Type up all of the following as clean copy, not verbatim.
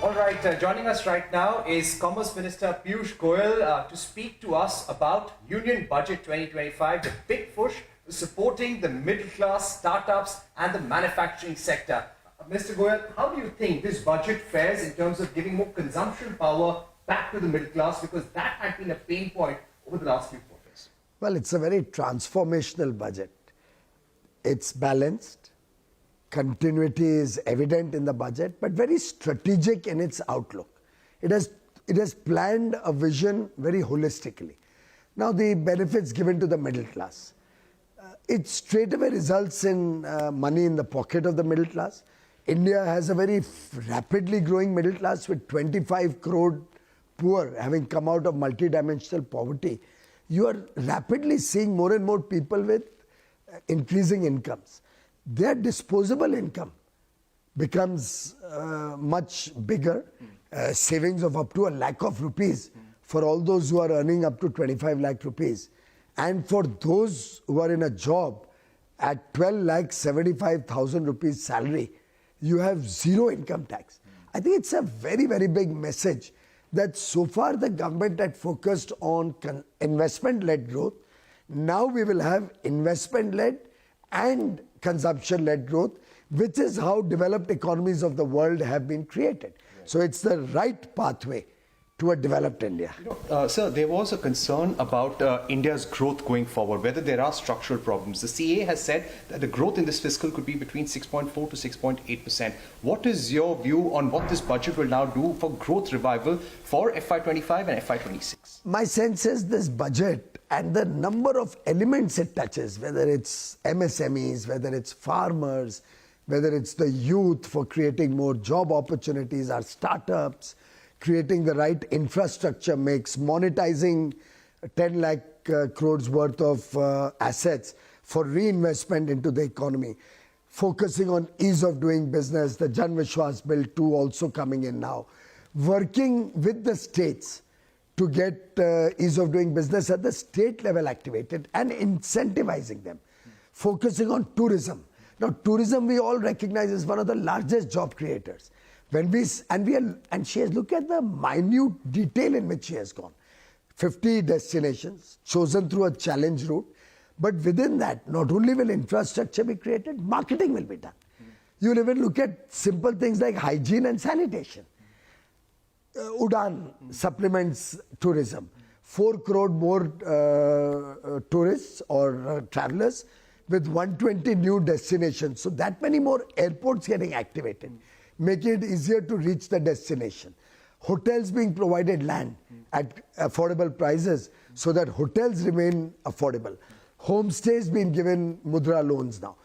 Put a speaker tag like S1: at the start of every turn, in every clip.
S1: All right, joining us right now is Commerce Minister Piyush Goyal to speak to us about Union Budget 2025, the big push supporting the middle class, startups and the manufacturing sector. Mr. Goyal, how do you think this budget fares in terms of giving more consumption power back to the middle class, because that had been a pain point over the last few quarters?
S2: Well, it's a very transformational budget. It's balanced. Continuity is evident in the budget, but very strategic in its outlook. It has planned a vision very holistically. Now, the benefits given to the middle class. It straightaway results in money in the pocket of the middle class. India has a very rapidly growing middle class with 25 crore poor having come out of multidimensional poverty. You are rapidly seeing more and more people with increasing incomes. Their disposable income becomes much bigger, savings of up to ₹1 lakh for all those who are earning up to 25 lakh rupees. And for those who are in a job at 12,75,000 rupees salary, you have zero income tax. I think it's a very, very big message that so far the government had focused on investment-led growth. Now we will have investment-led and consumption-led growth, which is how developed economies of the world have been created. So it's the right pathway to a developed India.
S1: Sir, there was a concern about India's growth going forward, whether there are structural problems. The CA has said that the growth in this fiscal could be between 6.4 to 6.8%. What is your view on what this budget will now do for growth revival for FY25 and FY26?
S2: My sense is this budget and the number of elements it touches, whether it's MSMEs, whether it's farmers, whether it's the youth for creating more job opportunities, our startups, creating the right infrastructure mix, monetizing 10 lakh crores worth of assets for reinvestment into the economy, focusing on ease of doing business, the Jan Vishwas Bill 2 also coming in now, working with the states to get ease of doing business at the state level activated and incentivizing them, focusing on tourism. Now, tourism we all recognize is one of the largest job creators. When she has looked at the minute detail in which she has gone. 50 destinations chosen through a challenge route, but within that, not only will infrastructure be created, marketing will be done. You will even look at simple things like hygiene and sanitation. Udan supplements tourism. 4 crore more tourists or travelers with 120 new destinations. So that many more airports getting activated, making it easier to reach the destination. Hotels being provided land at affordable prices so that hotels remain affordable. Homestays being given mudra loans now.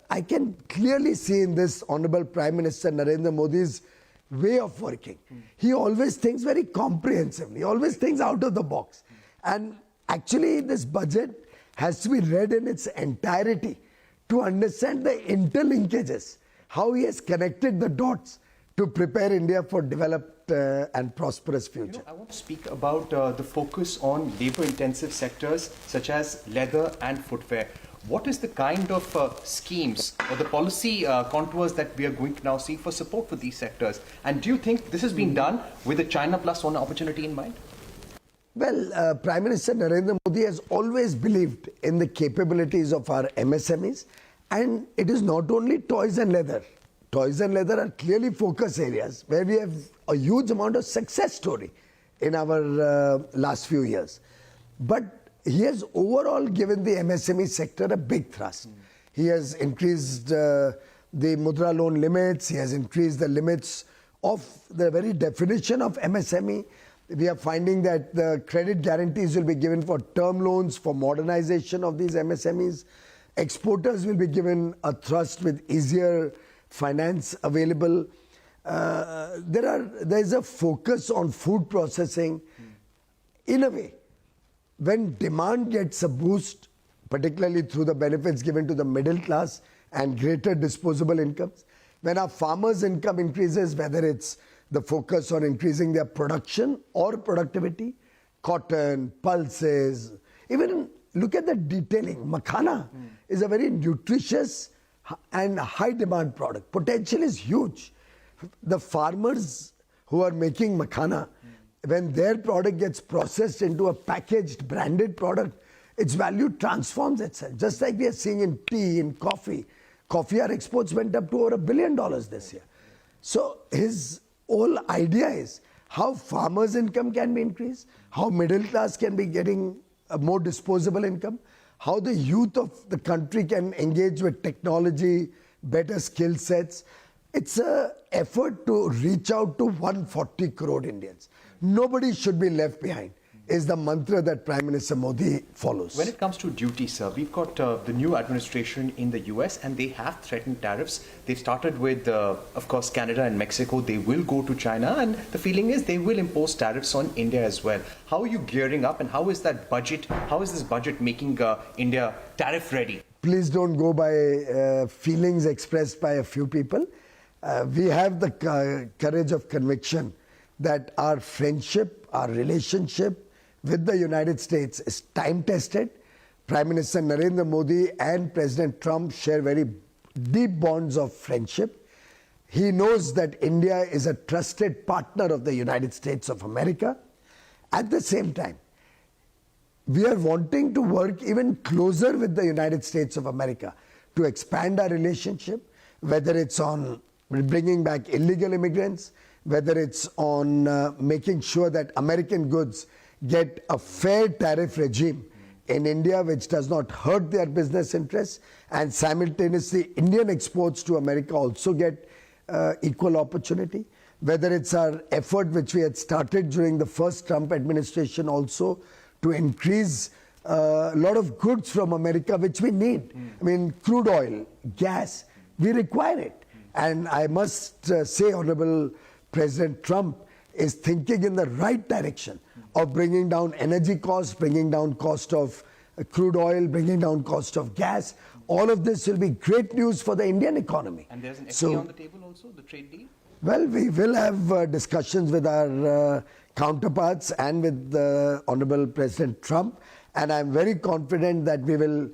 S2: I can clearly see in this Honorable Prime Minister Narendra Modi's way of working. He always thinks very comprehensively, he always thinks out of the box. And actually this budget has to be read in its entirety to understand the interlinkages, how he has connected the dots to prepare India for developed and prosperous future.
S1: I want to speak about the focus on labor-intensive sectors such as leather and footwear. What is the kind of schemes or the policy contours that we are going to now see for support for these sectors? And do you think this has been done with the China Plus One opportunity in mind?
S2: Well, Prime Minister Narendra Modi has always believed in the capabilities of our MSMEs. And it is not only toys and leather. Toys and leather are clearly focus areas where we have a huge amount of success story in our last few years. But he has overall given the MSME sector a big thrust. He has increased the mudra loan limits. He has increased the limits of the very definition of MSME. We are finding that the credit guarantees will be given for term loans, for modernization of these MSMEs. Exporters will be given a thrust with easier finance available. There is a focus on food processing. In a way, when demand gets a boost, particularly through the benefits given to the middle class and greater disposable incomes, when our farmers' income increases, whether it's the focus on increasing their production or productivity, cotton, pulses, even look at the detailing. Makhana is a very nutritious and high demand product. Potential is huge. The farmers who are making makhana, when their product gets processed into a packaged, branded product, its value transforms itself. Just like we are seeing in tea, in coffee. Coffee, our exports went up to over $1 billion this year. So his whole idea is how farmers' income can be increased, how middle class can be getting a more disposable income, how the youth of the country can engage with technology, better skill sets. It's an effort to reach out to 140 crore Indians. Nobody should be left behind, is the mantra that Prime Minister Modi follows.
S1: When it comes to duty, sir, we've got the new administration in the US and they have threatened tariffs. They've started with, of course, Canada and Mexico. They will go to China and the feeling is they will impose tariffs on India as well. How are you gearing up and how is that budget, how is this budget making India tariff ready?
S2: Please don't go by feelings expressed by a few people. We have the courage of conviction that our friendship, our relationship with the United States is time-tested. Prime Minister Narendra Modi and President Trump share very deep bonds of friendship. He knows that India is a trusted partner of the United States of America. At the same time, we are wanting to work even closer with the United States of America to expand our relationship, whether it's on bringing back illegal immigrants, whether it's on making sure that American goods get a fair tariff regime in India which does not hurt their business interests, and simultaneously Indian exports to America also get equal opportunity. Whether it's our effort which we had started during the first Trump administration also to increase a lot of goods from America which we need. I mean, crude oil, gas, we require it. And I must say, Honorable President Trump is thinking in the right direction of bringing down energy costs, bringing down cost of crude oil, bringing down cost of gas. All of this will be great news for the Indian economy.
S1: And there's an FTA on the table also, the trade deal?
S2: Well, we will have discussions with our counterparts and with Honorable President Trump. And I'm very confident that we will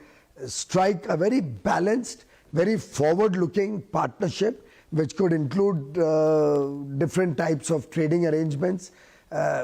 S2: strike a very balanced, very forward-looking partnership which could include different types of trading arrangements.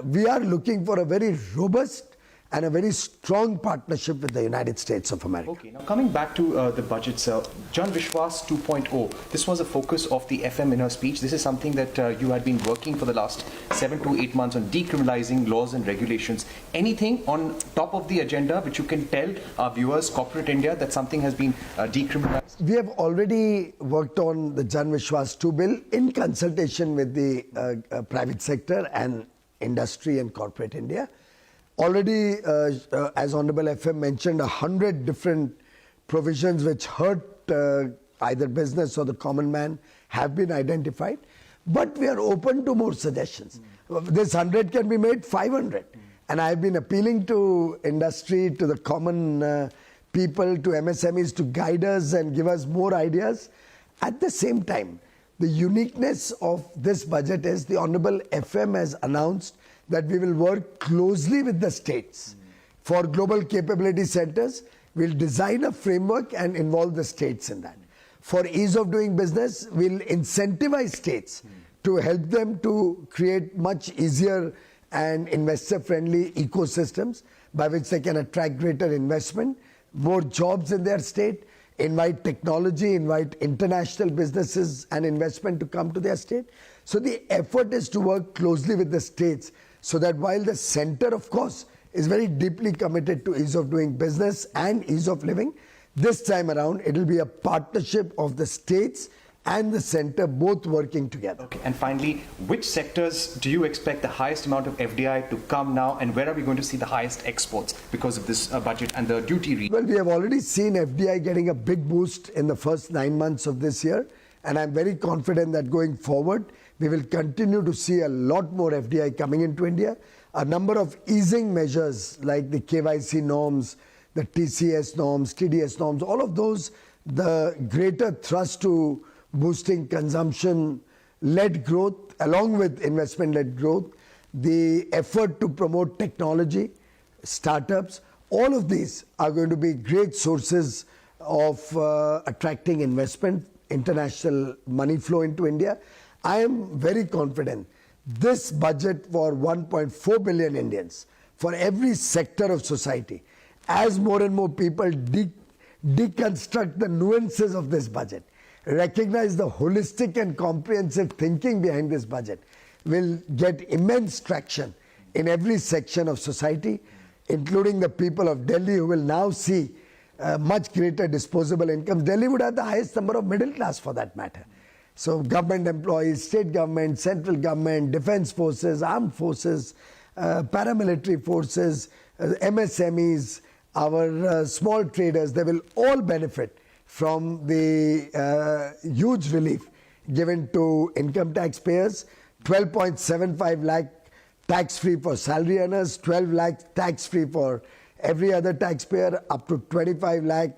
S2: We are looking for a very robust and a very strong partnership with the United States of America.
S1: Okay, now coming back to the budget, sir, Jan Vishwas 2.0, this was a focus of the FM in her speech. This is something that you had been working for the last 7 to 8 months on decriminalizing laws and regulations. Anything on top of the agenda which you can tell our viewers, corporate India, that something has been decriminalized?
S2: We have already worked on the Jan Vishwas 2 bill in consultation with the private sector and industry and corporate India. Already, as Honorable FM mentioned, 100 different provisions which hurt either business or the common man have been identified. But we are open to more suggestions. This 100 can be made 500. And I have been appealing to industry, to the common people, to MSMEs to guide us and give us more ideas. At the same time, the uniqueness of this budget is the Honorable FM has announced that we will work closely with the states. For global capability centers, we'll design a framework and involve the states in that. For ease of doing business, we'll incentivize states to help them to create much easier and investor-friendly ecosystems by which they can attract greater investment, more jobs in their state, invite technology, invite international businesses and investment to come to their state. So the effort is to work closely with the states so that while the center, of course, is very deeply committed to ease of doing business and ease of living, this time around it will be a partnership of the states and the center both working together.
S1: Okay. And finally, which sectors do you expect the highest amount of FDI to come now, and where are we going to see the highest exports because of this budget and the duty?
S2: Well, we have already seen FDI getting a big boost in the first 9 months of this year, and I'm very confident that going forward, we will continue to see a lot more FDI coming into India. A number of easing measures like the KYC norms, the TCS norms, TDS norms, all of those, the greater thrust to boosting consumption-led growth along with investment-led growth, the effort to promote technology, startups, all of these are going to be great sources of attracting investment, international money flow into India. I am very confident this budget for 1.4 billion Indians, for every sector of society, as more and more people deconstruct the nuances of this budget, recognize the holistic and comprehensive thinking behind this budget, will get immense traction in every section of society, including the people of Delhi, who will now see much greater disposable income. Delhi would have the highest number of middle class, for that matter. So government employees, state government, central government, defense forces, armed forces, paramilitary forces, MSMEs, our small traders, they will all benefit from the huge relief given to income taxpayers. 12.75 lakh tax-free for salary earners, 12 lakh tax-free for every other taxpayer, up to 25 lakh,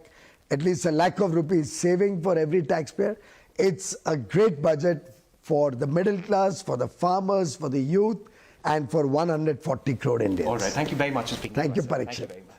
S2: at least a lakh of rupees saving for every taxpayer. It's a great budget for the middle class, for the farmers, for the youth, and for 140 crore Indians.
S1: All right. Thank you very much for speaking to us.
S2: Thank you,
S1: Thank you
S2: Parikshit.
S1: very much.